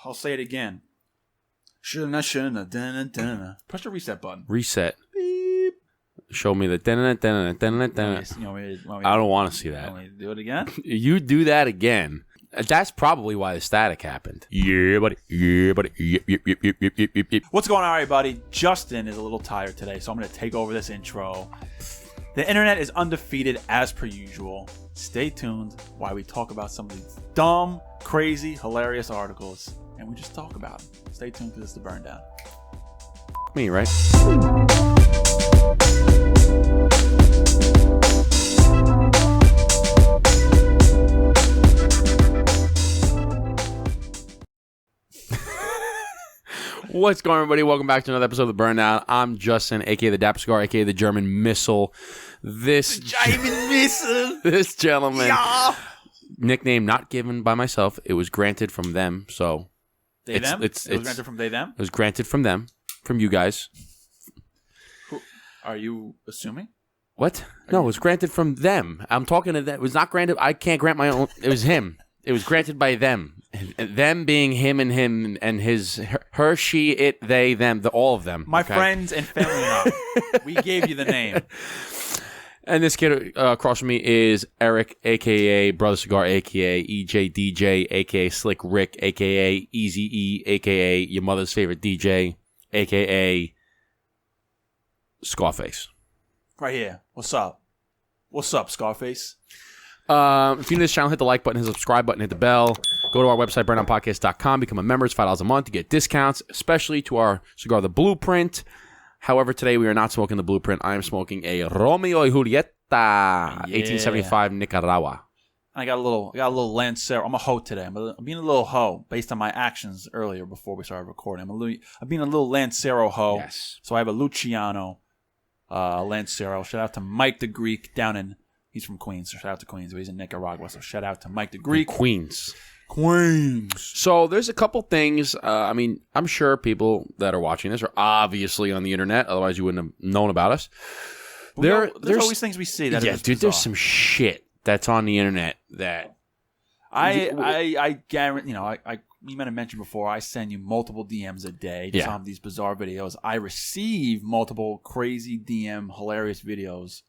I'll say it again. Shouldn't. Push the reset button. Reset. Beep. Show me the. I don't want to see that. Want me to do it again? You do that again. That's probably why the static happened. Yeah, buddy. Yep. What's going on, everybody? Justin is a little tired today, so I'm going to take over this intro. The internet is undefeated as per usual. Stay tuned while we talk about some of these dumb, crazy, hilarious articles, and we just talk about them. Stay tuned because it's the Burn Down. Me, right? What's going on, everybody? Welcome back to another episode of The Burn Down. I'm Justin, a.k.a. the Dapper Cigar, a.k.a. the German Missile. This gentleman, yeah. Nickname not given by myself. It was granted from them, so... It was granted from they, them? It was granted from them, from you guys. Are you assuming? What? No, it was granted from them. I'm talking to them. It was not granted. I can't grant my own. It was him. It was granted by them. Them being him and his, her, she, it, they, them, all of them. My friends and family and I. We gave you the name. And this kid across from me is Eric, a.k.a. Brother Cigar, a.k.a. EJ DJ, a.k.a. Slick Rick, a.k.a. Easy E, a.k.a. your mother's favorite DJ, a.k.a. Scarface. Right here. What's up? What's up, Scarface? If you're new to this channel, hit the like button, hit the subscribe button, hit the bell. Go to our website, burndownpodcast.com. Become a member. It's $5 a month to get discounts, especially to our cigar, The Blueprint. However, today we are not smoking The Blueprint. I am smoking a Romeo y Julieta, 1875 Nicaragua. I got a little Lancero. I'm a hoe today. I'm being a little hoe based on my actions earlier before we started recording. I'm being a little Lancero hoe. Yes. So I have a Luciano Lancero. Shout out to Mike the Greek down in... He's from Queens, so shout out to Queens. He's in Nicaragua, so shout out to Mike the Greek. Queens. So there's a couple things. I'm sure people that are watching this are obviously on the internet. Otherwise, you wouldn't have known about us. There's always things we see that are dude. There's some shit that's on the internet that I guarantee. You might have mentioned before. I send you multiple DMs a day just on these bizarre videos. I receive multiple crazy DM hilarious videos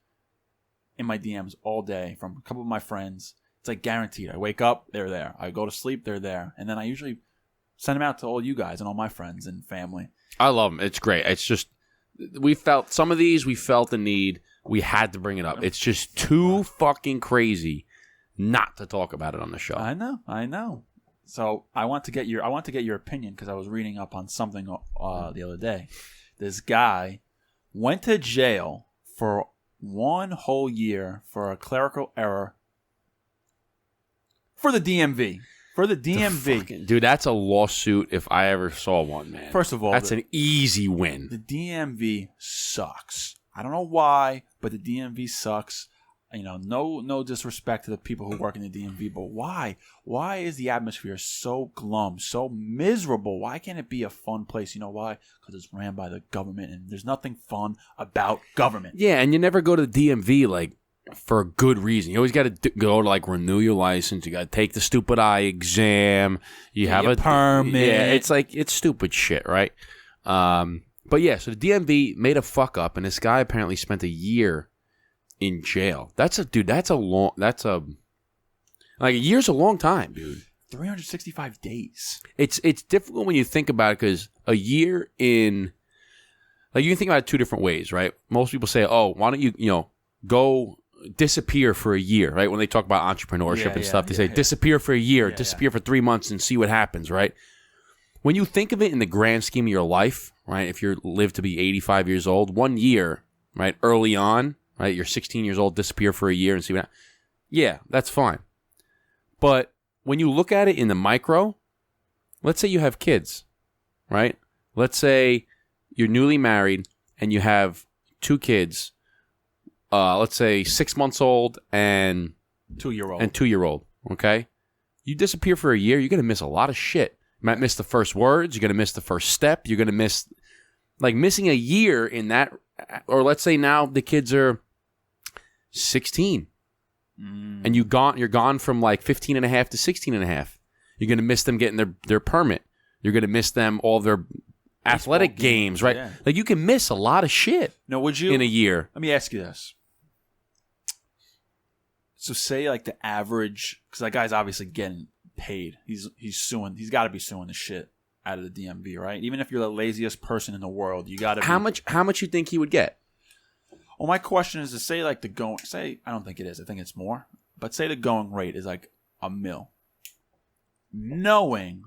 in my DMs all day from a couple of my friends. It's like guaranteed. I wake up, they're there. I go to sleep, they're there. And then I usually send them out to all you guys and all my friends and family. I love them. It's great. It's just, we felt the need. We had to bring it up. It's just too fucking crazy not to talk about it on the show. I know. So I want to get your opinion because I was reading up on something the other day. This guy went to jail for 1 whole year for a clerical error for the DMV. Dude, that's a lawsuit if I ever saw one, man. First of all, that's an easy win. The DMV sucks. I don't know why, but the DMV sucks. No disrespect to the people who work in the DMV, but why? Why is the atmosphere so glum, so miserable? Why can't it be a fun place? You know why? Because it's ran by the government, and there's nothing fun about government. Yeah, and you never go to the DMV for a good reason. You always got to go to renew your license. You got to take the stupid eye exam. You have a permit. Yeah, it's stupid shit, right? But yeah, so the DMV made a fuck up, and this guy apparently spent a year in jail. A year's a long time, dude. 365 days. It's difficult when you think about it because a year in, you can think about it two different ways, right? Most people say, oh, why don't you, go disappear for a year, right? When they talk about entrepreneurship and stuff, they say disappear for a year, disappear for 3 months and see what happens, right? When you think of it in the grand scheme of your life, right? If you live to be 85 years old, 1 year, right? Early on, right? You're 16 years old, disappear for a year and see what happens. Yeah, that's fine. But when you look at it in the micro, let's say you have kids, right? Let's say you're newly married and you have 2 kids, let's say 6 months old and 2-year-old, okay? You disappear for a year, you're going to miss a lot of shit. You might miss the first words, you're going to miss the first step, you're going to miss, missing a year in that, or let's say now the kids are 16 and you're gone from 15 and a half to 16 and a half. You're going to miss them getting their permit. You're going to miss them, all their athletic games, right? Yeah. Like, you can miss a lot of shit would you, in a year. Let me ask you this. So say like the average, because that guy's obviously getting paid. He's suing. He's got to be suing the shit out of the DMV, right? Even if you're the laziest person in the world, you got to. How much you think he would get? Well, my question is to say like I don't think it is. I think it's more. But say the going rate is like $1 million.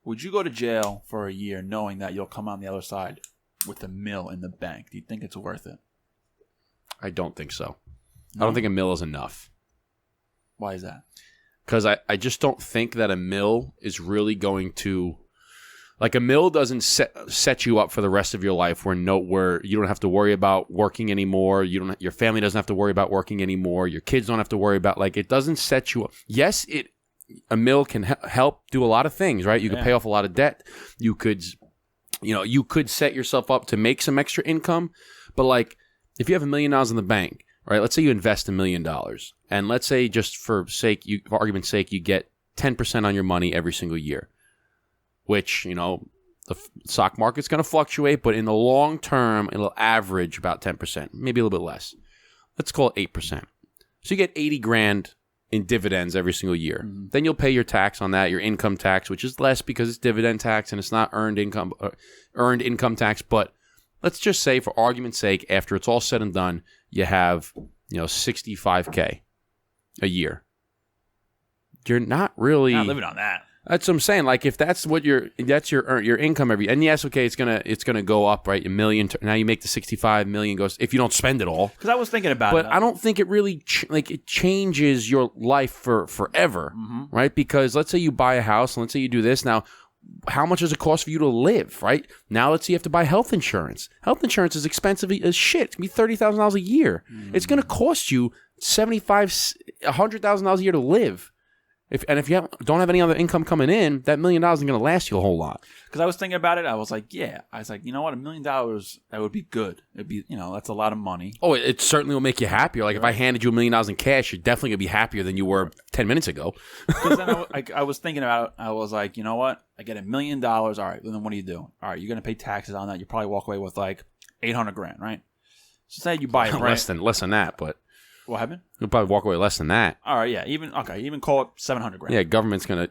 Would you go to jail for a year knowing that you'll come on the other side with $1 million in the bank? Do you think it's worth it? I don't think so. No? I don't think $1 million is enough. Why is that? Because I just don't think that $1 million is really going to, like, $1 million doesn't set you up for the rest of your life where you don't have to worry about working anymore. Your family doesn't have to worry about working anymore. Your kids don't have to worry about, like, it doesn't set you up. Yes, $1 million can help do a lot of things, right? You could pay off a lot of debt. You could set yourself up to make some extra income. But, like, if you have $1 million in the bank, right? Let's say you invest $1 million, and let's say, just for argument's sake, you get 10% on your money every single year, which, the stock market's going to fluctuate, but in the long term, it'll average about 10%, maybe a little bit less. Let's call it 8%. So you get $80,000 in dividends every single year. Mm-hmm. Then you'll pay your tax on that, your income tax, which is less because it's dividend tax and it's not earned income tax. But let's just say, for argument's sake, after it's all said and done, you have, $65,000 a year. You're not really living on that. That's what I'm saying. Like, if that's what your income every, and yes, okay, it's gonna go up, right? $1 million. Now you make the $65 million goes if you don't spend it all. Because I was thinking about it, but I don't think it really it changes your life for forever, right? Because let's say you buy a house, and let's say you do this now. How much does it cost for you to live, right? Now let's say you have to buy health insurance. Health insurance is expensive as shit. It's going to be $30,000 a year. It's going to cost you $100,000 a year to live. If you don't have any other income coming in, that $1 million isn't going to last you a whole lot. Because I was thinking about it, I was like, you know what, $1 million, that would be good. It'd be, that's a lot of money. Oh, it certainly will make you happier. Like, if I handed you $1 million in cash, you're definitely going to be happier than you were 10 minutes ago. Because then I was thinking about it, I was like, you know what, I get $1 million, all right, then what do you do? All right, you're going to pay taxes on that. You probably walk away with like $800,000, right? So say you buy it, less than that, but. What happened? You'll probably walk away less than that. All right, yeah. Even call it $700,000. Yeah, government's gonna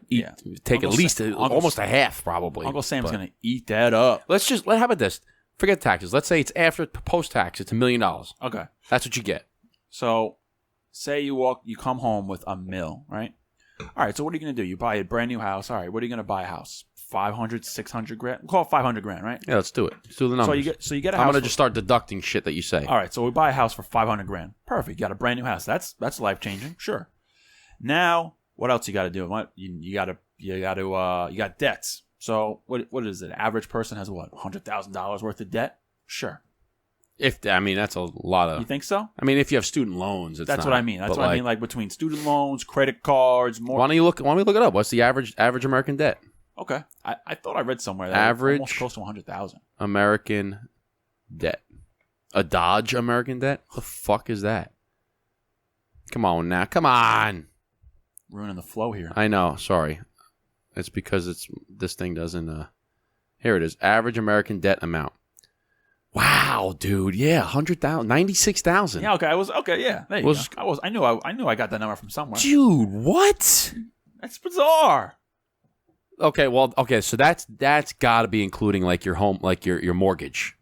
take at least almost a half, probably. Uncle Sam's gonna eat that up. How about this? Forget taxes. Let's say it's after post tax. It's $1 million. Okay, that's what you get. So, say you come home with $1 million, right? All right. So what are you gonna do? You buy a brand new house. All right. What are you gonna buy a house? $500,000, $600,000. We'll call it $500,000, right? Yeah, let's do it. Let's do the numbers. So you get a house. I'm gonna just start deducting shit that you say. All right, so we buy a house for $500,000. Perfect. You got a brand new house. That's life changing. Sure. Now, what else you got to do? What you got debts. So what is it? Average person has what, $100,000 worth of debt? Sure. That's a lot of. You think so? If you have student loans, that's what I mean. That's what I mean. Like between student loans, credit cards, more. Why don't we look it up? What's the average American debt? Okay, I thought I read somewhere that average almost close to 100,000 American debt. A Dodge American debt? What the fuck is that? Come on now, come on! Ruining the flow here. I know. Sorry, it's because this thing doesn't. Here it is. Average American debt amount. Wow, dude. Yeah, 100,000, 96,000. Yeah. Okay. Yeah. There you go. I knew I got that number from somewhere. Dude, what? That's bizarre. Okay, so that's got to be including like your home, like your mortgage.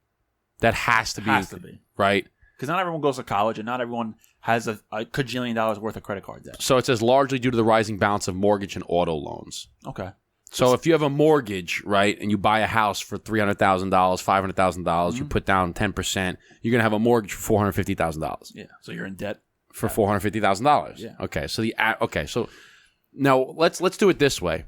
That has to be. Right? Because not everyone goes to college, and not everyone has a cajillion dollars worth of credit card debt. So it says largely due to the rising balance of mortgage and auto loans. Okay. So if you have a mortgage, right, and you buy a house for $300,000, $500,000, you put down 10%, you're gonna have a mortgage for $450,000. Yeah. So you're in debt for $450,000. Yeah. Okay. So now let's do it this way.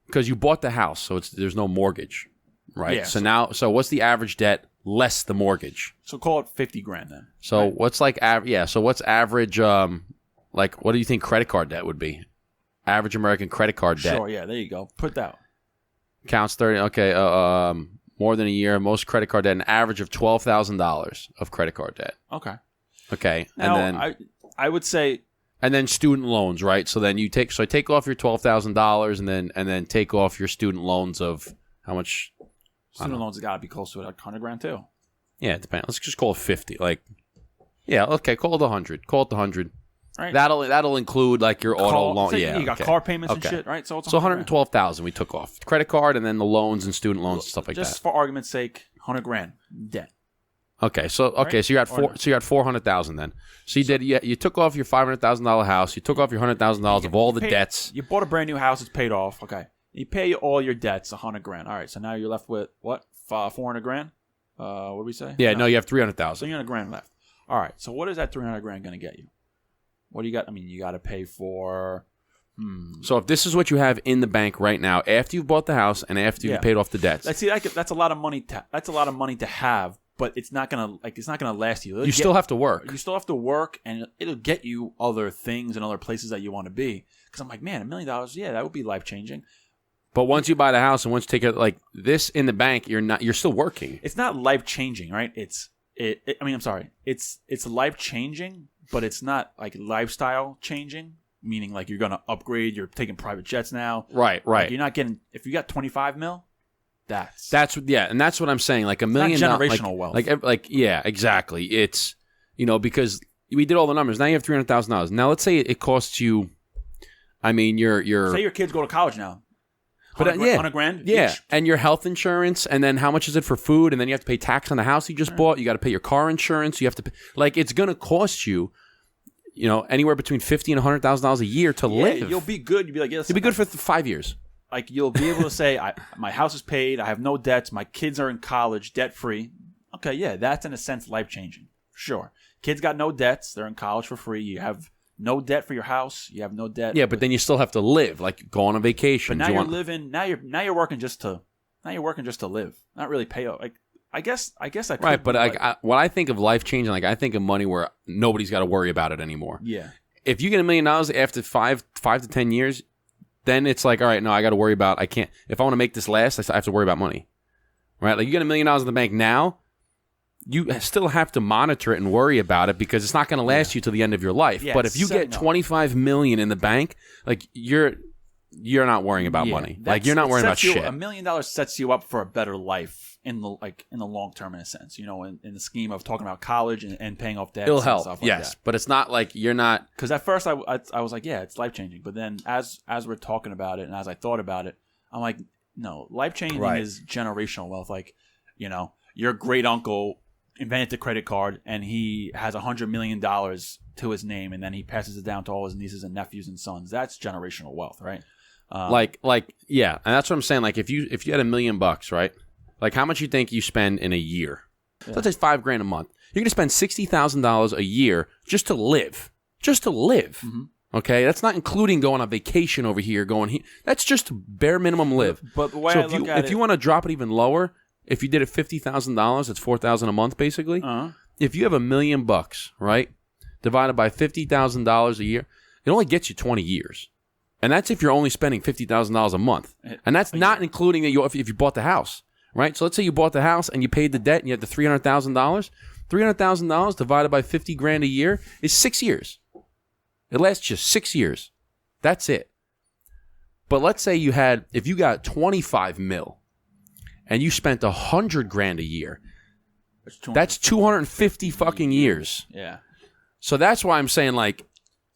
Because you bought the house, so there's no mortgage, right? Yeah, so what's the average debt less the mortgage? So call it $50,000 then. So right? What's like So what's average? Like, what do you think credit card debt would be? Average American credit card debt. Sure. Yeah. There you go. Put that. Counts 30. Okay. More than a year. Most credit card debt, an average of $12,000 of credit card debt. Okay. Okay. Now, and then I would say And then student loans, right? So then I take off your $12,000 and then take off your student loans of how much? Student loans have got to be close to like $100,000 too. Yeah, it depends. Let's just call it 50. Like, yeah, okay, call it 100. Call it the 100. Right. That'll include like your auto loan. Yeah, you got car payments and shit, right? So it's $112,000 we took off credit card and then the loans and student loans and stuff like that. Just for argument's sake, $100,000 debt. Okay, so you got $400,000 then. So you took off your $500,000 house. You took off your $100,000 of all the debts. You bought a brand new house. It's paid off. Okay, you pay all your debts, $100,000. All right, so now you're left with what? $400,000. What did we say? Yeah, no, you have $300,000. $300,000 left. All right, so what is that $300,000 going to get you? What do you got? I mean, you got to pay for. So if this is what you have in the bank right now, after you've bought the house and after you've paid off the debts, that's a lot of money. That's a lot of money to have, but it's not gonna last you. You still have to work. You still have to work, and it'll get you other things and other places that you want to be. Because I'm like, man, $1 million, yeah, that would be life changing. But once you buy the house and once you take it like this in the bank, you're still working. It's not life changing, right? It's life changing, but it's not like lifestyle changing. Meaning like you're gonna upgrade. You're taking private jets now. Right. Like you're not getting. If you got $25 million, that's and that's what I'm saying. Like $1 million, not generational wealth. Like yeah, exactly. It's because we did all the numbers. Now you have $300,000. Now let's say it costs you. I mean, say your kids go to college now. But $100,000 yeah, each. And your health insurance, and then how much is it for food, and then you have to pay tax on the house you just bought. You got to pay your car insurance. You have to pay, it's going to cost you, anywhere between $50,000 and $100,000 a year to live. You'll be good. You'll be like, you'll be good for 5 years. Like you'll be able to say, my house is paid. I have no debts. My kids are in college, debt free. Okay, yeah, that's in a sense life changing. Sure, kids got no debts. They're in college for free. You have no debt for your house. You have no debt. Yeah, but then you still have to live, like go on a vacation. But now you're living. Now you're working just to. Now you're working just to live, not really pay off. Like I guess I could. Right, but when I think of life changing, I think of money where nobody's got to worry about it anymore. Yeah. If you get $1 million after 5 to 10 years, then it's like, all right, no, I got to worry about. I can't. If I want to make this last, I have to worry about money. Right, like you get $1 million in the bank now. You still have to monitor it and worry about it because it's not going to last you to the end of your life. Yeah, but if you get $25 million in the bank, like you're not worrying about money. Like you're not worrying about shit. $1 million sets you up for a better life in the long term, in a sense. In the scheme of talking about college and paying off debts. It'll help, and stuff like yes, that. But it's not like you're not. Because at first I was like, yeah, it's life changing. But then as we're talking about it and as I thought about it, I'm like, no, life changing is generational wealth. Like, your great uncle invented the credit card and he has $100 million to his name and then he passes it down to all his nieces and nephews and sons. That's generational wealth, right? Yeah, and that's what I'm saying. Like if you had $1 million, right? Like how much you think you spend in a year? Yeah. So let's say $5,000 a month. You're gonna spend $60,000 a year just to live. Mm-hmm. Okay, that's not including going on vacation over here, going here. That's just bare minimum live. But the way if you want to drop it even lower. If you did it $50,000, that's $4,000 a month, basically. Uh-huh. If you have $1 million, right, divided by $50,000 a year, it only gets you 20 years, and that's if you're only spending $50,000 a month, and that's not including if you bought the house, right? So let's say you bought the house and you paid the debt and you had the $300,000. $300,000 divided by $50,000 a year is 6 years. It lasts you 6 years. That's it. But let's say if you got $25 million. And you spent $100,000 a year. That's 250 fucking years. Yeah. So that's why I'm saying like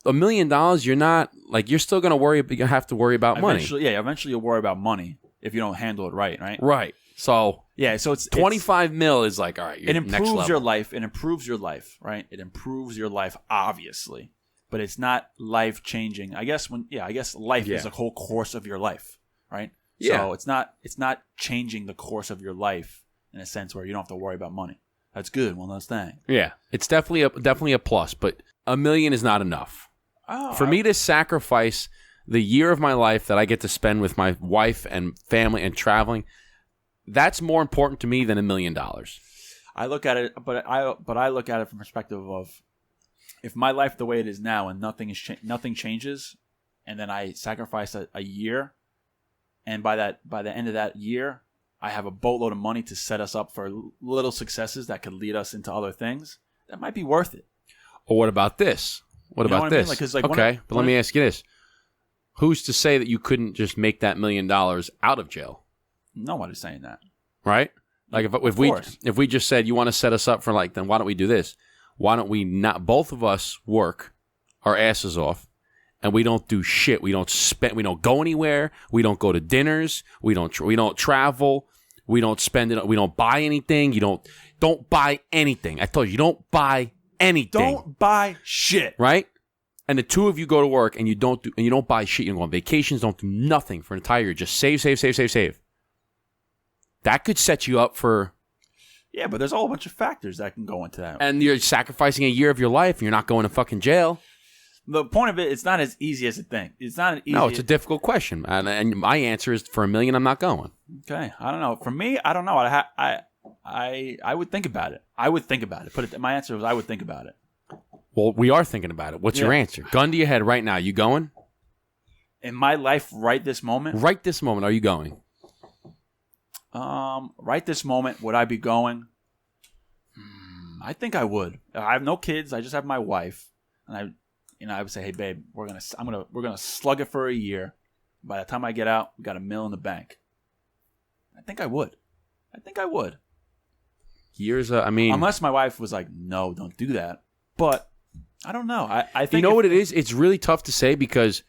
$1 million. You're not like you're still gonna worry. You have to worry about money. Eventually you'll worry about money if you don't handle it right. Right. So yeah. So it's $25 million is like all right. It improves next level. your life. It improves your life. Right. It improves your life, obviously, but it's not life changing. I guess life is a whole course of your life. Right. Yeah. So it's not changing the course of your life in a sense where you don't have to worry about money. That's good. One less thing. Yeah, it's definitely a plus, but $1 million is not enough. For me to sacrifice the year of my life that I get to spend with my wife and family and traveling, that's more important to me than $1 million. I look at it, but I look at it from the perspective of if my life the way it is now and nothing changes, and then I sacrifice a year. And by the end of that year, I have a boatload of money to set us up for little successes that could lead us into other things. That might be worth it. Or what about this? What about this? I mean? Okay, but let me ask you this. Who's to say that you couldn't just make that $1 million out of jail? Nobody's saying that. Right? Like if we just said you want to set us up for like, then why don't we do this? Why don't we not both of us work our asses off and we don't do shit. We don't go anywhere. We don't go to dinners. We don't travel. We don't spend it. We don't buy anything. You don't buy anything. I told you don't buy anything. Don't buy shit. Right? And the two of you go to work and you don't buy shit. You don't go on vacations, don't do nothing for an entire year. Just save. That could set you up for... Yeah, but there's a whole bunch of factors that can go into that. And you're sacrificing a year of your life and you're not going to fucking jail. The point of it's not as easy as you think. It's not easy. No, it's a difficult question. And my answer is for $1 million, I'm not going. Okay. I don't know. For me, I don't know. I would think about it. I would think about it. My answer was I would think about it. Well, we are thinking about it. What's your answer? Gun to your head right now. You going? In my life right this moment? Right this moment, are you going? Right this moment, would I be going? I think I would. I have no kids. I just have my wife, and I would say, hey, babe, we're gonna slug it for a year. By the time I get out, we got $1 million in the bank. I think I would. Years. I mean, unless my wife was like, no, don't do that. But I don't know. I think you know what it is. It's really tough to say because,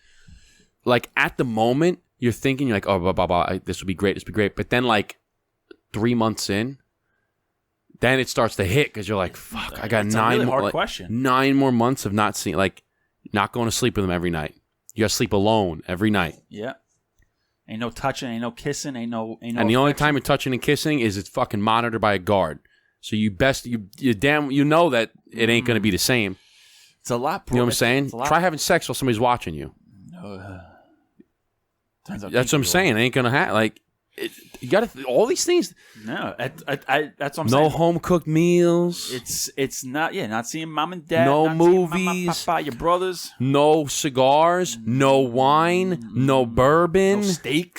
like, at the moment. You're thinking, you're like, oh, blah, blah, blah, this would be great. But then, like, 3 months in, then it starts to hit because you're like, fuck, I got nine more months of not seeing, like, not going to sleep with them every night. You got to sleep alone every night. Yeah. Ain't no touching, ain't no kissing, ain't no. And the only time you're touching and kissing is it's fucking monitored by a guard. So you know that it ain't going to be the same. It's a lot. You know what I'm saying? Try having sex while somebody's watching you. That's what I'm saying. It ain't gonna happen. Like, you got to all these things. No, that's what I'm saying. No home cooked meals. It's not. Yeah, not seeing mom and dad. No not movies. Mama, papa, your brothers. No cigars. No wine. No bourbon.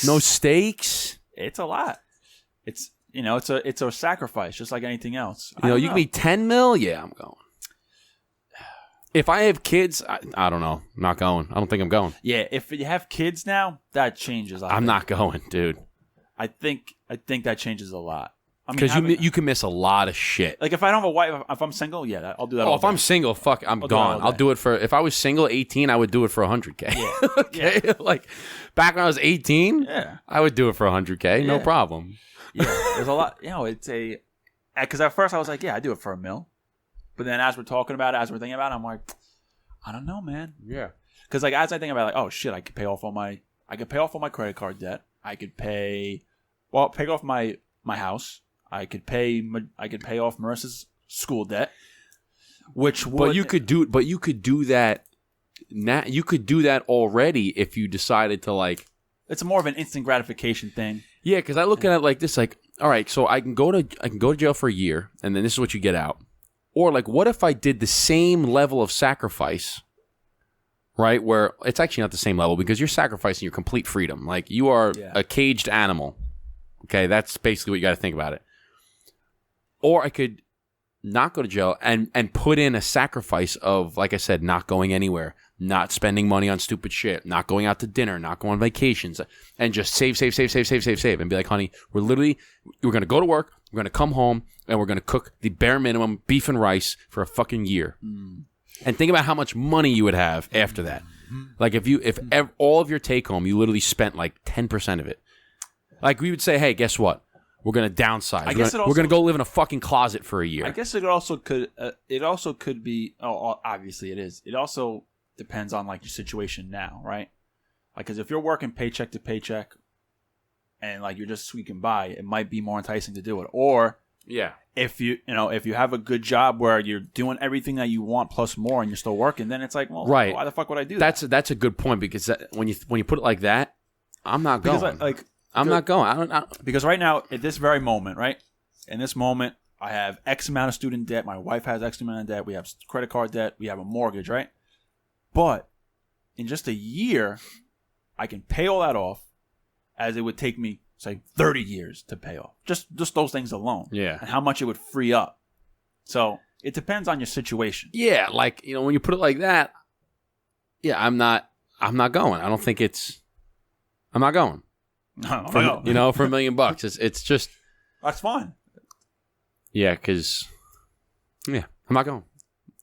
No steaks. It's a lot. It's a sacrifice, just like anything else. You can be 10 mil. Yeah, I'm going. If I have kids, I don't know. I'm not going. I don't think I'm going. Yeah, if you have kids now, that changes. I'm not going, dude. I think that changes a lot. Because you can miss a lot of shit. Like if I don't have a wife, if I'm single, yeah, I'll do that. Oh, if I'm single, fuck, I'm gone. I'll do it for. If I was single, 18, I would do it for $100K. Yeah. Okay, yeah. Like back when I was 18, yeah, I would do it for $100K, no problem. Yeah, there's a lot. It's because at first I was like, yeah, I do it for $1 million. But then as we're talking about it, as we're thinking about it, I'm like, I don't know, man. Yeah. Because like as I think about it, like, oh shit, I could pay off all my credit card debt. I could pay off my house. I could pay off Marissa's school debt. But you could do that. You could do that already if you decided to like. It's more of an instant gratification thing. Yeah, because I look at it like this, like, all right, so I can go to jail for a year, and then this is what you get out. Or, like, what if I did the same level of sacrifice, right, where it's actually not the same level because you're sacrificing your complete freedom. Like, you are a caged animal. Okay, that's basically what you got to think about it. Or I could not go to jail and put in a sacrifice of, like I said, not going anywhere, not spending money on stupid shit, not going out to dinner, not going on vacations, and just save, and be like, honey, we're going to go to work, we're going to come home, and we're going to cook the bare minimum beef and rice for a fucking year. And think about how much money you would have after that. Like if all of your take home, you literally spent like 10% of it. Like we would say, hey, guess what? We're going to downsize. We're going to go live in a fucking closet for a year. I guess it also could be. Oh, obviously it is. It also depends on like your situation now, right? Like, because if you're working paycheck to paycheck, and like you're just squeaking by, it might be more enticing to do it. Or if you have a good job where you're doing everything that you want plus more, and you're still working, then it's like, well, why the fuck would I do that? That's a good point because when you put it like that, I'm not going. I'm not going. I don't. Because right now, at this very moment, right? In this moment, I have X amount of student debt. My wife has X amount of debt. We have credit card debt. We have a mortgage, right? But in just a year, I can pay all that off as it would take me, say, 30 years to pay off. Just those things alone. Yeah. And how much it would free up. So it depends on your situation. Yeah. Like, when you put it like that, Yeah, I'm not going. I don't think it's. I'm not going. No, For $1 million. It's just. That's fine. Yeah, because. Yeah, I'm not going.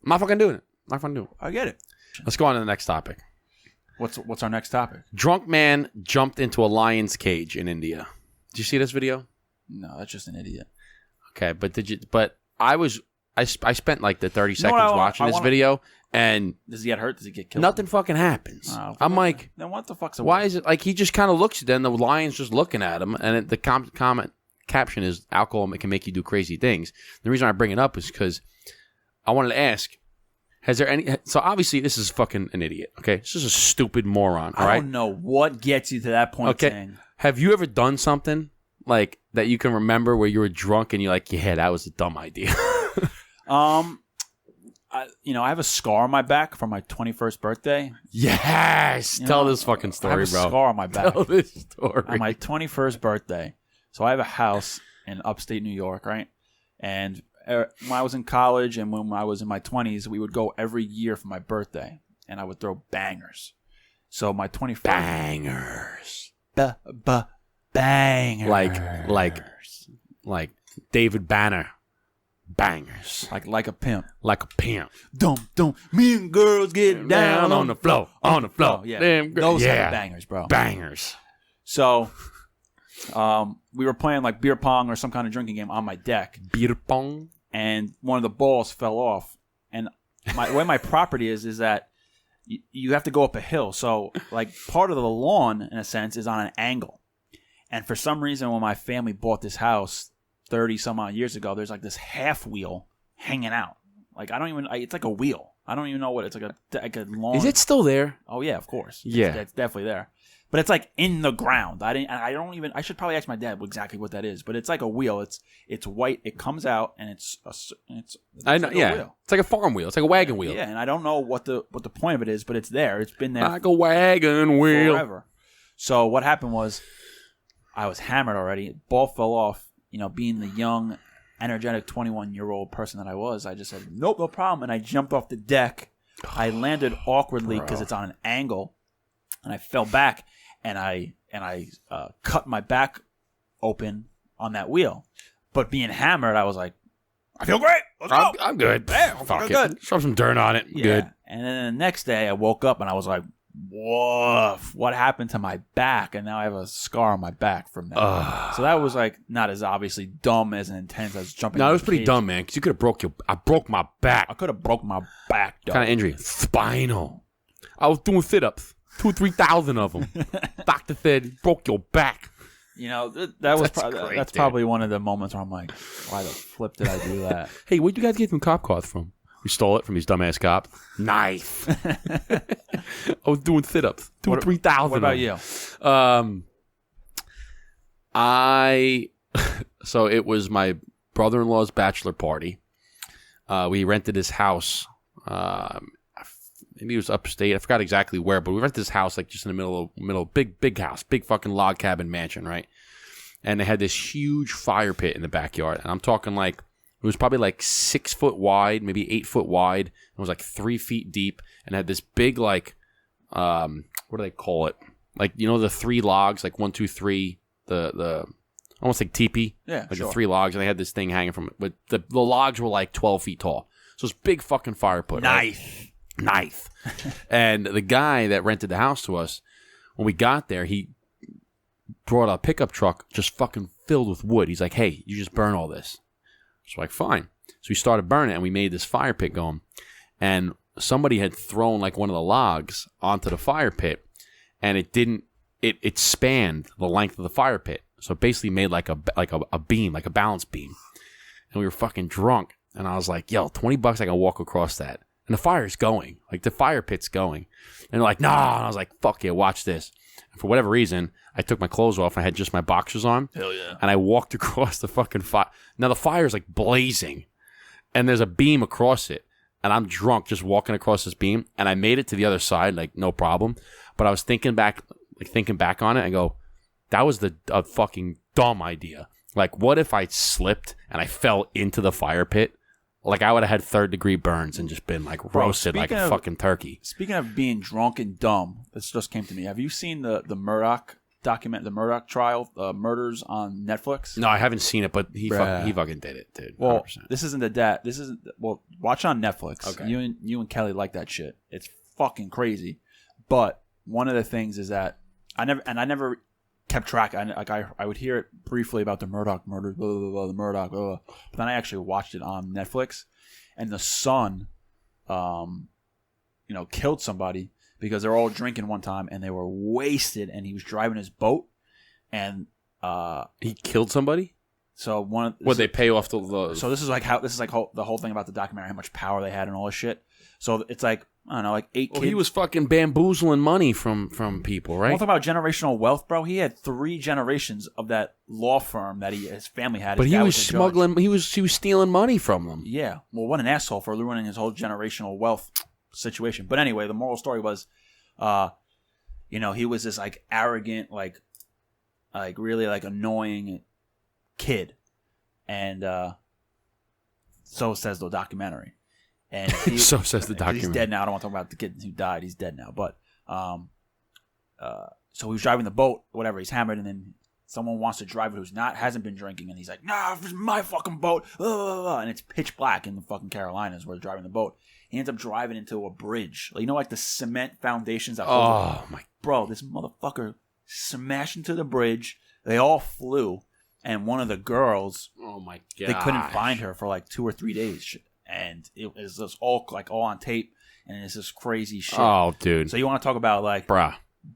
I'm not fucking doing it. I'm not fucking doing it. I get it. Let's go on to the next topic. What's our next topic? Drunk man jumped into a lion's cage in India. Did you see this video? No, that's just an idiot. Okay, but did you? But I spent like the 30 seconds watching this video, and does he get hurt? Does he get killed? Nothing fucking happens. I'm like, then what the fuck's? Why is it like he just kind of looks? Then the lion's just looking at him, and the comment caption is alcohol can make you do crazy things. The reason I bring it up is because I wanted to ask. Has there any? So obviously this is fucking an idiot. Okay, this is a stupid moron. All right? I don't know what gets you to that point. Okay, saying. Have you ever done something like that you can remember where you were drunk and you're like, yeah, that was a dumb idea? I have a scar on my back from my 21st birthday. Yes, tell this fucking story, I have a bro. Scar on my back. Tell this story on my 21st birthday. So I have a house in upstate New York, right? And when I was in college and when I was in my 20s, we would go every year for my birthday, and I would throw bangers. So my 21st bangers, bangers, like David Banner, bangers, like a pimp, Don't me and girls get down on the floor, Yeah, those are the bangers, bro. Bangers. So. We were playing like beer pong or some kind of drinking game on my deck. Beer pong? And one of the balls fell off. And the way my property is that you have to go up a hill. So like part of the lawn, in a sense, is on an angle. And for some reason, when my family bought this house 30 some odd years ago, there's like this half wheel hanging out. Like it's like a wheel. I don't even know what it's like a long. Is it still there? Oh yeah, of course. Yeah, it's definitely there. But it's like in the ground. I should probably ask my dad exactly what that is. But it's like a wheel. It's white. It comes out and it's I know. like yeah, a wheel. It's like a farm wheel. It's like a wagon wheel. Yeah, and I don't know what the point of it is, but it's there. It's been there like a wagon wheel forever. So what happened was, I was hammered already. Ball fell off. Being the young, energetic 21-year-old person that I was, I just said nope, no problem, and I jumped off the deck. I landed awkwardly because it's on an angle, and I fell back. And I cut my back open on that wheel. But being hammered, I was like, I feel great. Let's go. I'm good. Yeah, I'm fucking good. Throw some dirt on it. Yeah. Good. And then the next day, I woke up and I was like, woof, what happened to my back? And now I have a scar on my back from that. So that was like not as obviously dumb as intense as jumping. No, it was pretty dumb, man. Because you could have I broke my back. I could have broke my back, though. Kind of injury. Spinal. I was doing sit-ups. 2,000-3,000 of them. Doctor said, broke your back. That's probably one of the moments where I'm like, why the flip did I do that? Hey, where'd you guys get them cop cars from? We stole it from these dumbass cops. Knife. I was doing sit-ups. 3,000. What about you? So it was my brother-in-law's bachelor party. We rented this house. Maybe it was upstate. I forgot exactly where, but we rented this house like just in the middle, big house, big fucking log cabin mansion, right? And they had this huge fire pit in the backyard, and I'm talking like it was probably like 6 foot wide, maybe 8 foot wide. It was like 3 feet deep, and had this big like what do they call it? Like the 3 logs, like 1, 2, 3, the almost like teepee, yeah, like the 3 logs, and they had this thing hanging from it, but the logs were like 12 feet tall, so it's big fucking fire pit. Knife. And the guy that rented the house to us, when we got there, he brought a pickup truck just fucking filled with wood. He's like, hey, you just burn all this. So like, fine. So we started burning it, and we made this fire pit going. And somebody had thrown like one of the logs onto the fire pit, and it spanned the length of the fire pit. So it basically made like a beam, like a balance beam. And we were fucking drunk. And I was like, yo, $20 I can walk across that. And the fire's going. Like, the fire pit's going. And they're like, nah. And I was like, fuck yeah, watch this. And for whatever reason, I took my clothes off. I had just my boxers on. Hell yeah. And I walked across the fucking fire. Now, the fire's, like, blazing. And there's a beam across it. And I'm drunk just walking across this beam. And I made it to the other side, like, no problem. But I was thinking back on it and go, that was a fucking dumb idea. Like, what if I slipped and I fell into the fire pit? like I would have had 3rd-degree burns and just been like roasted like a fucking turkey. Speaking of being drunk and dumb, this just came to me. Have you seen the Murdoch document, the Murdoch trial, Murders on Netflix? No, I haven't seen it, but he fucking did it, dude. 100%. Well, this isn't watch on Netflix. Okay. You and Kelly like that shit. It's fucking crazy. But one of the things is that I never kept track. I would hear it briefly about the Murdoch murders, blah, blah, blah, the Murdoch, blah, blah. But then I actually watched it on Netflix, and the son, killed somebody because they were all drinking one time and they were wasted, and he was driving his boat, and he killed somebody. So they pay off the. So this is like the whole thing about the documentary, how much power they had and all this shit. So it's like, I don't know, like 8 kids. He was fucking bamboozling money from people, right? I'm talking about generational wealth, bro. He had 3 generations of that law firm that his family had. But he was smuggling. He was stealing money from them. Yeah. Well, what an asshole for ruining his whole generational wealth situation. But anyway, the moral story was, he was this like arrogant, like really like annoying kid, and so says the documentary. And so says the documentary. He's dead now. I don't want to talk about the kid who died. He's dead now. But so he was driving the boat, whatever. He's hammered, and then someone wants to drive it hasn't been drinking, and he's like, "Nah, it's my fucking boat." And it's pitch black in the fucking Carolinas where they're driving the boat. He ends up driving into a bridge. Like the cement foundations that hold it. My bro, this motherfucker smashed into the bridge. They all flew, and one of the girls, oh my god, they couldn't find her for like 2 or 3 days. And it was just all on tape, and it's this crazy shit. Oh, dude! So you want to talk about like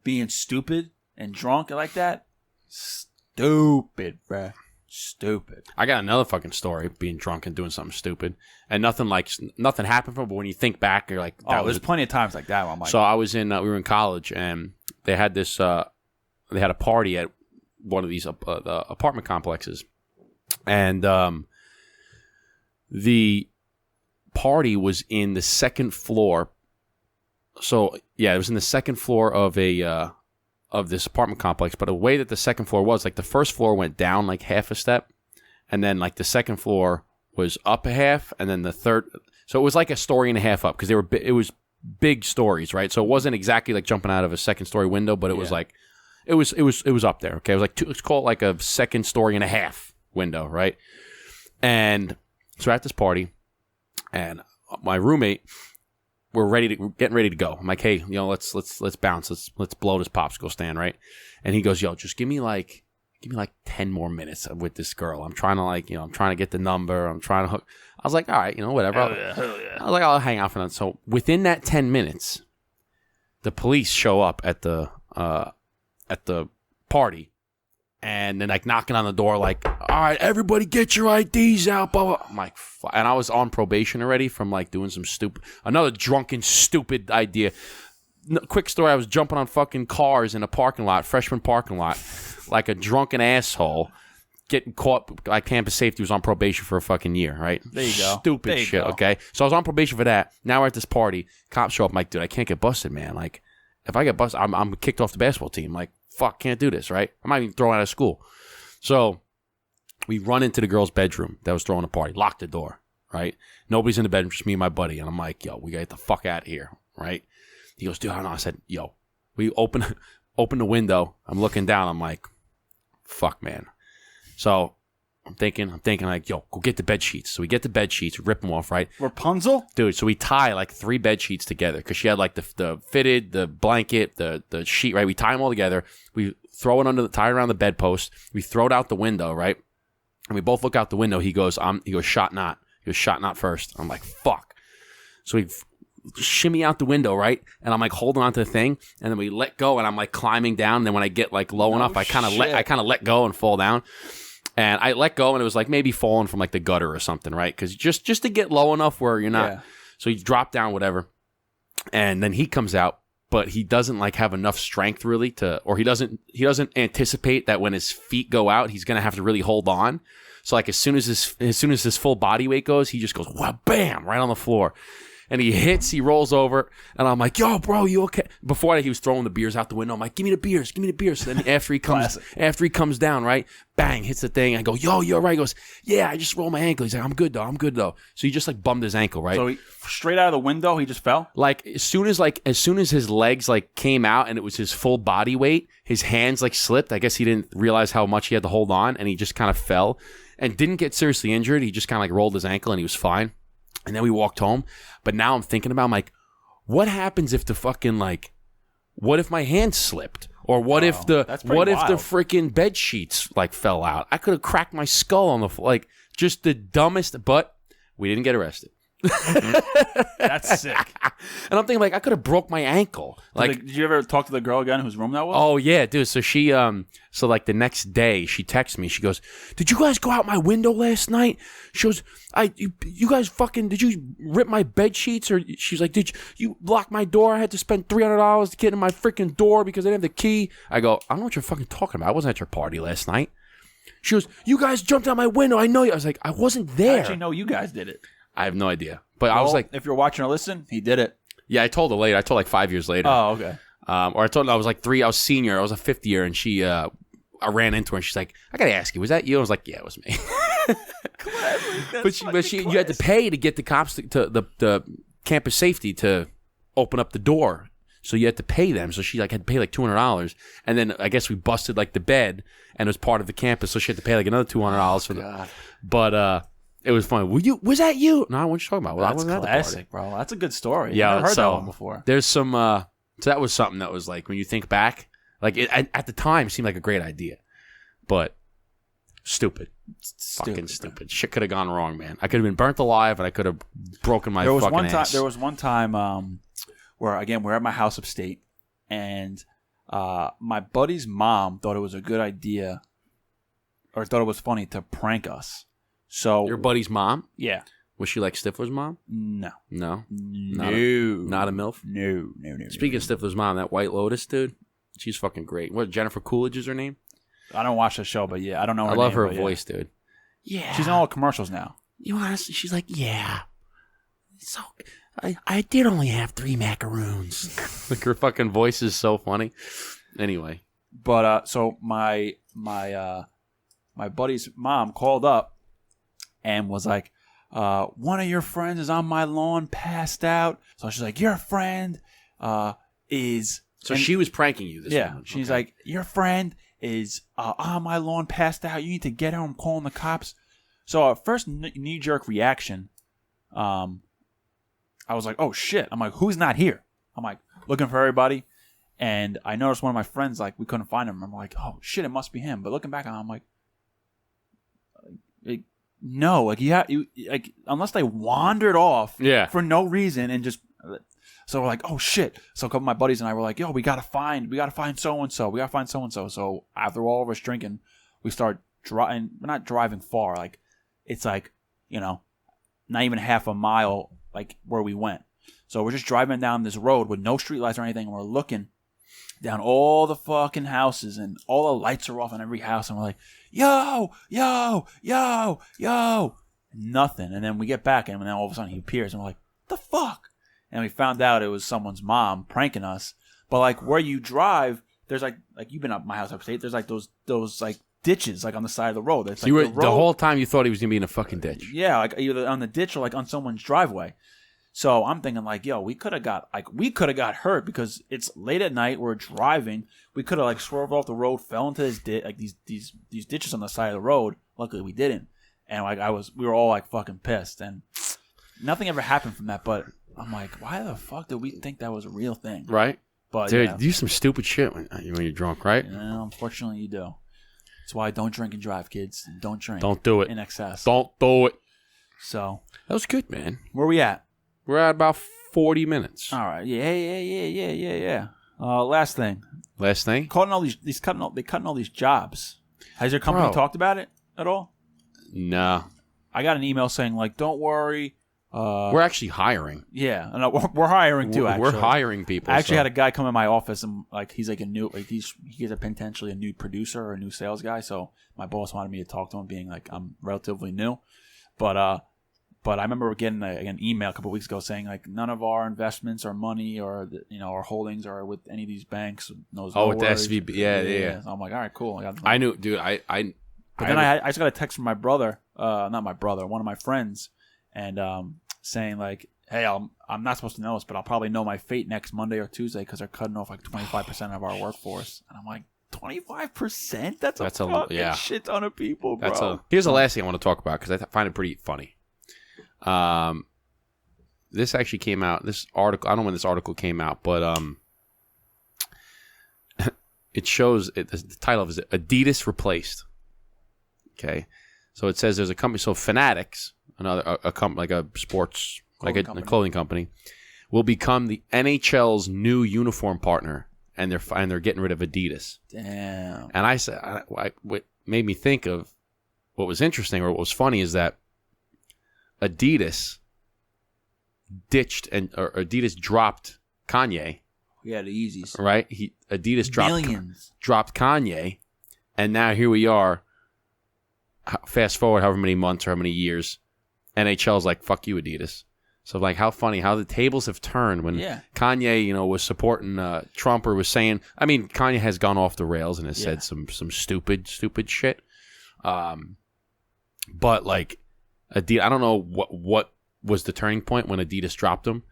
being stupid and drunk like that? Stupid, bruh. Stupid. I got another fucking story, being drunk and doing something stupid, and nothing happened from it. But when you think back, you're like, there's plenty of times like that. Where I'm like, so I was we were in college, and they had this, they had a party at one of these the apartment complexes, and the party was in the second floor. So yeah, it was in the second floor of of this apartment complex. But the way that the second floor was, like the first floor went down like half a step, and then like the second floor was up a half, and then the third. So it was like a story and a half up because it was big stories, right? So it wasn't exactly like jumping out of a second story window, but it was like it was up there. Okay, it was like let's call it like a second story and a half window, right? And so at this party. And my roommate, we're getting ready to go. I'm like, hey, let's bounce, let's blow this popsicle stand, right? And he goes, just give me like 10 more minutes with this girl. I'm trying to I'm trying to get the number. I'm trying to hook. I was like, all right, whatever. Hell yeah. I was like, I'll hang out for that. So within that 10 minutes, the police show up at the party. And then like knocking on the door, like, all right, everybody get your IDs out, blah, blah. I'm like, and I was on probation already from like doing some another drunken, stupid idea. Quick story, I was jumping on fucking cars in a freshman parking lot, like a drunken asshole, getting caught. Like campus safety was on probation for a fucking year, right? There you go. Stupid shit, okay? So I was on probation for that. Now we're at this party. Cops show up. I'm like, dude, I can't get busted, man. Like, if I get busted, I'm kicked off the basketball team. Like, fuck, can't do this, right? I might even throw out of school. So we run into the girl's bedroom that was throwing a party, lock the door, right? Nobody's in the bedroom, just me and my buddy. And I'm like, we gotta get the fuck out of here, right? He goes, dude, I don't know. I said, we open the window. I'm looking down. I'm like, fuck, man. So I'm thinking like, go get the bed sheets. So we get the bed sheets, rip them off, right? Rapunzel? Dude, so we tie like 3 bed sheets together because she had like the fitted, the blanket, the sheet, right? We tie them all together. We throw it tie it around the bedpost. We throw it out the window, right? And we both look out the window. He goes, shot not. He goes, shot not first. I'm like, fuck. So we shimmy out the window, right? And I'm like holding onto the thing, and then we let go, and I'm like climbing down. And then when I get like low enough, I kind of let go and fall down. And I let go, and it was like maybe falling from like the gutter or something, right? Because just to get low enough where you're not. Yeah. So you drop down, whatever. And then he comes out, but he doesn't like have enough strength really or he doesn't anticipate that when his feet go out, he's gonna have to really hold on. So like as soon as his full body weight goes, he just goes, wow, bam, right on the floor. And he rolls over, and I'm like, yo, bro, you okay? Before he was throwing the beers out the window, I'm like, give me the beers. So then after he comes down, right, bang, hits the thing. I go, yo, you're right. He goes, yeah, I just rolled my ankle. He's like, I'm good though. So he just like bummed his ankle, right? So straight out of the window, he just fell? Like as soon as his legs like came out and it was his full body weight, his hands like slipped. I guess he didn't realize how much he had to hold on, and he just kind of fell and didn't get seriously injured. He just kind of like rolled his ankle and he was fine. And then we walked home. But now I'm thinking about, I'm like, what happens if the fucking like, what if my hand slipped? Or what if the freaking bed sheets like fell out? I could have cracked my skull on the floor. Like just the dumbest, but we didn't get arrested. That's sick. And I'm thinking like I could have broke my ankle. Like, did you ever talk to the girl again whose room that was? Oh yeah, dude. So she so like the next day she texts me. She goes, "Did you guys go out my window last night?" She goes, you guys fucking, did you rip my bed sheets? Or she's like, did you lock my door? I had to spend $300 to get in my freaking door because I didn't have the key. I go, I don't know what you're fucking talking about. I wasn't at your party last night. She goes, you guys jumped out my window. I know you. I was like, I wasn't there. I actually know you guys did it. I have no idea. But I was like, if you're watching or listening, he did it. Yeah, I told her later. I told like 5 years later. Oh, okay. Or I told her I was like 3. I was senior. I was a fifth year, and I ran into her, and she's like, I gotta ask you, was that you? I was like, yeah, it was me. But you had to pay to get the cops to the campus safety to open up the door. So you had to pay them. So she like had to pay like $200, and then I guess we busted like the bed, and it was part of the campus, so she had to pay like another $200 for that. But it was funny. Was that you? No, what you talking about? Well, that's classic, bro. That's a good story. Yeah, I've never heard that one before. There's some. So that was something that was like when you think back, like at the time, it seemed like a great idea, but stupid. Fucking stupid. Shit could have gone wrong, man. I could have been burnt alive, and I could have broken my fucking ass. There was one time where again we're at my house upstate, and my buddy's mom thought it was a good idea, or thought it was funny to prank us. So your buddy's mom? Yeah. Was she like Stifler's mom? No. No? No. Not a MILF? No. Speaking of Stifler's mom, that White Lotus, dude, she's fucking great. What, Jennifer Coolidge is her name? I don't watch the show, but yeah, I don't know her name. I love her voice, dude. Yeah. She's in all the commercials now. You honestly, she's like, yeah. So I did only have 3 macaroons. Like her fucking voice is so funny. Anyway. But so my buddy's mom called up and was like, one of your friends is on my lawn passed out. So she's like, your friend is... So she was pranking you this woman. She's like, your friend is on my lawn passed out. You need to get her. I'm calling the cops. So our first knee-jerk reaction, I was like, oh, shit. I'm like, who's not here? I'm like, looking for everybody. And I noticed one of my friends, like, we couldn't find him. I'm like, oh, shit, it must be him. But looking back on it, I'm like, no, like unless they wandered off for no reason and just, so we're like, oh shit. So a couple of my buddies and I were like, yo, we gotta find so-and-so. We gotta find so-and-so. So after all of us drinking, we start driving. We're not driving far. Like it's like, not even half a mile like where we went. So we're just driving down this road with no streetlights or anything, and we're looking down all the fucking houses, and all the lights are off in every house, and we're like, yo, nothing. And then we get back, and then all of a sudden he appears, and we're like, the fuck? And we found out it was someone's mom pranking us. But like where you drive, there's like you've been up my house upstate, there's like those like ditches like on the side of the road. It's so like the whole time you thought he was gonna be in a fucking ditch. Yeah, like either on the ditch or like on someone's driveway. So I'm thinking like, yo, we could have got hurt because it's late at night. We're driving. We could have like swerved off the road, fell into this these ditches on the side of the road. Luckily we didn't. And like we were all like fucking pissed. And nothing ever happened from that. But I'm like, why the fuck did we think that was a real thing? Right. But dude, you do some stupid shit when you're drunk, right? Yeah, unfortunately you do. That's why I don't drink and drive, kids. Don't drink. Don't do it in excess. Don't do it. So that was good, man. Where we at? We're at about 40 minutes. All right. Yeah. Last thing. Cutting all these jobs. Has your company talked about it at all? No. I got an email saying like, don't worry. We're actually hiring. Yeah, and we're hiring too. Actually, we're hiring people. I actually had a guy come in my office and like he's like he's potentially a new producer or a new sales guy. So my boss wanted me to talk to him, being like I'm relatively new, but But I remember getting an email a couple of weeks ago saying like none of our investments or money or our holdings are with any of these banks. With the SVB, yeah. So I'm like, all right, cool. I knew, dude. But then I just got a text from my brother, not my brother, one of my friends, and saying like, hey, I'm not supposed to know this, but I'll probably know my fate next Monday or Tuesday because they're cutting off like 25% of our workforce. And I'm like, 25%? That's a fucking shit ton of people, bro. Here's the last thing I want to talk about because I find it pretty funny. This actually came out. This article, I don't know when this article came out, but it shows the title of it is Adidas replaced. Okay, so it says there's a company. So Fanatics, a company like a sports a clothing company, will become the NHL's new uniform partner, and they're getting rid of Adidas. Damn. And I said, what made me think of what was interesting or what was funny is that Adidas Adidas dropped Kanye. Yeah, the Yeezys. Right? Adidas dropped Kanye, and now here we are. Fast forward however many months or how many years, NHL's like, fuck you, Adidas. So like, how funny how the tables have turned when Kanye, was supporting Trump or was saying. I mean, Kanye has gone off the rails and has said some stupid shit. But like, Adidas, I don't know what was the turning point when Adidas dropped him.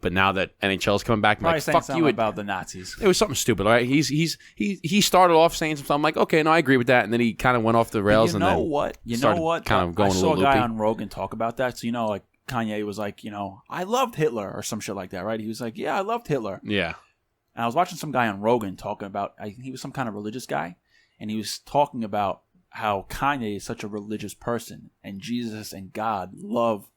But now that NHL's coming back, I'm like, fuck you. About the Nazis. It was something stupid, right? He started off saying something. I'm like, okay, no, I agree with that. And then he kind of went off the rails. You know what? Kind of going I a saw little a guy loopy. on Rogan talk about that. So, like Kanye was like, I loved Hitler or some shit like that, right? He was like, yeah, I loved Hitler. Yeah. And I was watching some guy on Rogan talking about, he was some kind of religious guy. And he was talking about how Kanye is such a religious person. And Jesus and God love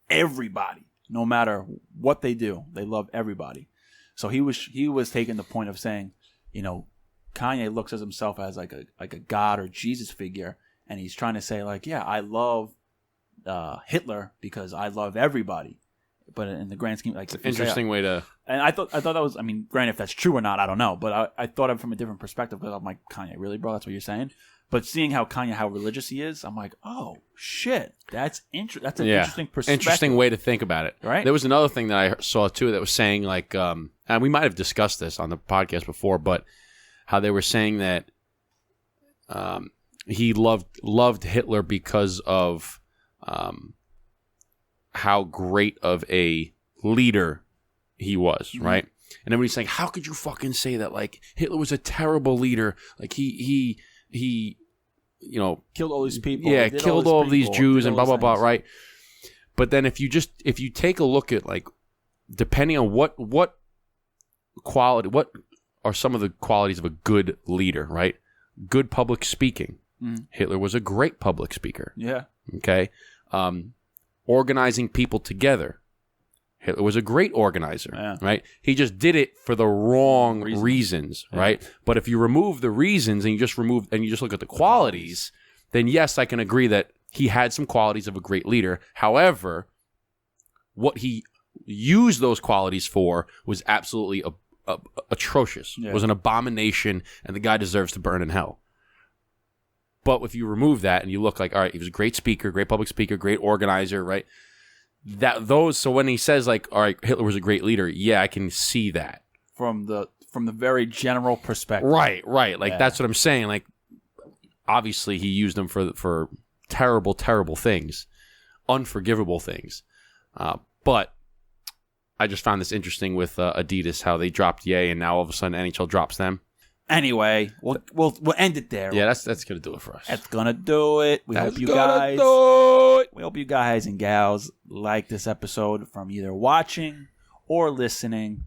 everybody. No matter what they do, they love everybody. So he was taking the point of saying, Kanye looks at himself as like a God or Jesus figure, and he's trying to say like, yeah, I love Hitler because I love everybody. But in the grand scheme, like interesting way to. And I thought that was, I mean, granted, if that's true or not, I don't know. But I thought of it from a different perspective because I'm like, Kanye, really, bro? That's what you're saying? But seeing how religious he is, I'm like, oh shit, that's an interesting perspective. Interesting way to think about it. Right. There was another thing that I saw too that was saying like, and we might have discussed this on the podcast before, but how they were saying that he loved Hitler because of how great of a leader he was, right? And everybody's saying, how could you fucking say that? Like Hitler was a terrible leader. Like he killed all these people. Yeah, killed all these Jews and blah blah blah. Right. But then if you take a look at like, depending on what are some of the qualities of a good leader, right? Good public speaking. Hitler was a great public speaker. Yeah. Okay. Organizing people together. Hitler was a great organizer, right? He just did it for the wrong reasons, right? But if you remove the reasons and you just look at the qualities, then yes, I can agree that he had some qualities of a great leader. However, what he used those qualities for was absolutely atrocious. It was an abomination, and the guy deserves to burn in hell. But if you remove that and you look like, all right, he was a great speaker, great public speaker, great organizer, right? So when he says like, all right, Hitler was a great leader, yeah, I can see that from the very general perspective. Right. Like that's what I'm saying. Like, obviously he used them for terrible, terrible things, unforgivable things. But I just found this interesting with Adidas, how they dropped Ye, and now all of a sudden NHL drops them. Anyway, we'll end it there. Yeah, that's gonna do it for us. That's gonna do it. We hope you guys and gals like this episode from either watching or listening.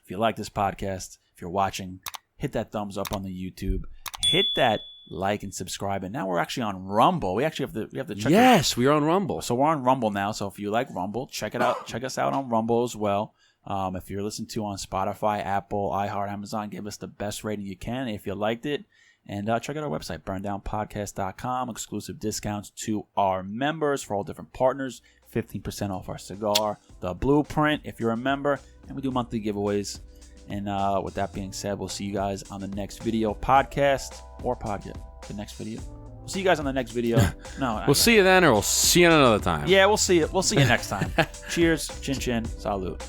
If you like this podcast, if you're watching, hit that thumbs up on the YouTube. Hit that like and subscribe. And now we're actually on Rumble. We have to check. Yes, we are on Rumble. So we're on Rumble now. So if you like Rumble, check it out. Check us out on Rumble as well. If you're listening to on Spotify, Apple, iHeart, Amazon, give us the best rating you can if you liked it. And check out our website, burndownpodcast.com. Exclusive discounts to our members for all different partners. 15% off our cigar, The Blueprint, if you're a member. And we do monthly giveaways. And with that being said, we'll see you guys on the next video podcast or podcast. The next video. We'll see you guys on the next video. No, we'll see you then, or we'll see you another time. Yeah, we'll see you. We'll see you next time. Cheers. Chin chin. Salute.